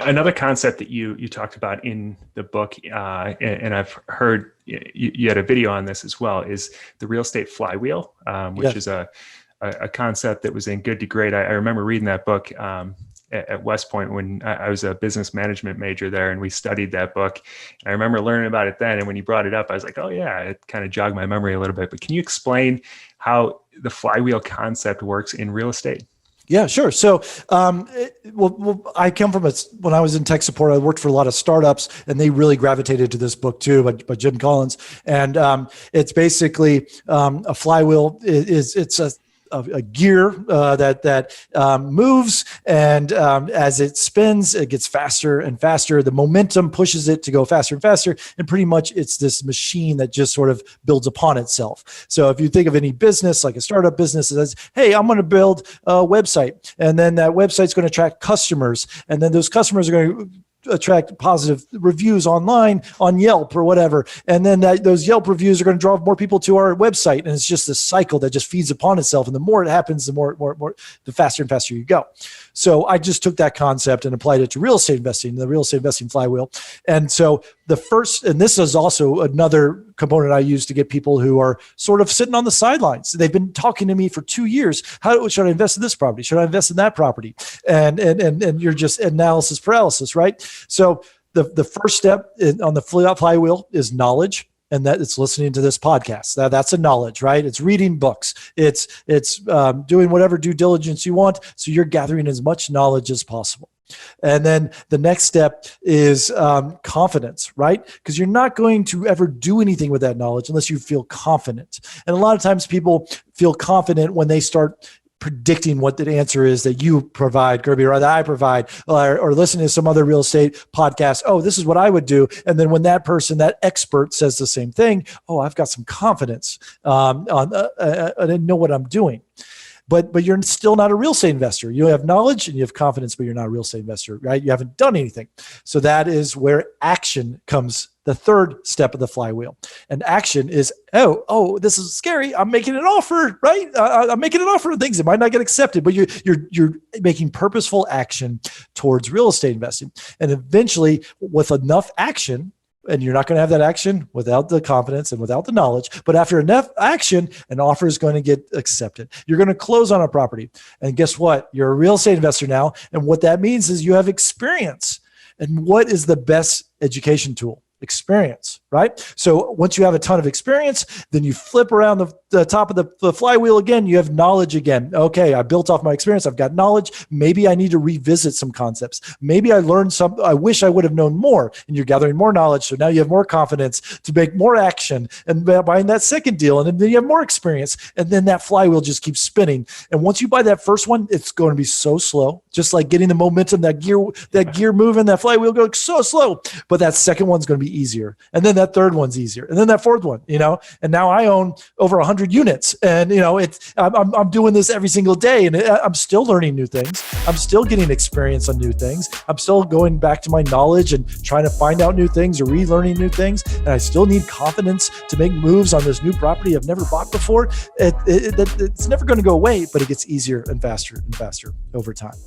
Another concept that you talked about in the book, and I've heard you had a video on this as well, is the real estate flywheel, which is a concept that was in Good to Great. I remember reading that book at West Point when I was a business management major there, and we studied that book. And I remember learning about it then. And when you brought it up, I was like, oh yeah, it kind of jogged my memory a little bit. But can you explain how the flywheel concept works in real estate? Yeah, sure. So, I come from when I was in tech support, I worked for a lot of startups, and they really gravitated to this book too, by Jim Collins. And it's basically a flywheel. It's a gear that moves, and as it spins, it gets faster and faster. The momentum pushes it to go faster and faster, and pretty much it's this machine that just sort of builds upon itself. So if you think of any business, like a startup business, it says, hey, I'm going to build a website, and then that website's going to attract customers, and then those customers are going to attract positive reviews online on Yelp or whatever. And then those Yelp reviews are going to draw more people to our website. And it's just this cycle that just feeds upon itself. And the more it happens, the faster and faster you go. So I just took that concept and applied it to real estate investing, the real estate investing flywheel. And so and this is also another component I use to get people who are sort of sitting on the sidelines. They've been talking to me for 2 years. How should I invest in this property? Should I invest in that property? And you're just analysis paralysis, right? So the first step on the flywheel is knowledge. And that it's listening to this podcast. That's a knowledge, right? It's reading books. It's doing whatever due diligence you want. So you're gathering as much knowledge as possible. And then the next step is confidence, right? Because you're not going to ever do anything with that knowledge unless you feel confident. And a lot of times people feel confident when they start predicting what the answer is that you provide, Kirby, or that I provide, or listening to some other real estate podcast. Oh, this is what I would do. And then when that person, that expert says the same thing, oh, I've got some confidence I didn't know what I'm doing. But you're still not a real estate investor. You have knowledge and you have confidence, but you're not a real estate investor, right? You haven't done anything. So that is where action comes, the third step of the flywheel. And action is, oh, this is scary. I'm making an offer, right? I'm making an offer of things that might not get accepted, but you're making purposeful action towards real estate investing. And eventually, with enough action, and you're not going to have that action without the confidence and without the knowledge. But after enough action, an offer is going to get accepted. You're going to close on a property. And guess what? You're a real estate investor now. And what that means is you have experience. And what is the best education tool? Experience, right? So once you have a ton of experience, then you flip around the top of the flywheel again, you have knowledge again. Okay, I built off my experience. I've got knowledge. Maybe I need to revisit some concepts. Maybe I learned something. I wish I would have known more, and you're gathering more knowledge. So now you have more confidence to make more action and buying that second deal. And then you have more experience. And then that flywheel just keeps spinning. And once you buy that first one, it's going to be so slow, just like getting the momentum, that gear moving, that flywheel going so slow. But that second one's going to be easier. And then that third one's easier. And then that fourth one, and now I own over 100 units, and I'm doing this every single day, and I'm still learning new things. I'm still getting experience on new things. I'm still going back to my knowledge and trying to find out new things or relearning new things. And I still need confidence to make moves on this new property I've never bought before. It's never going to go away, but it gets easier and faster over time.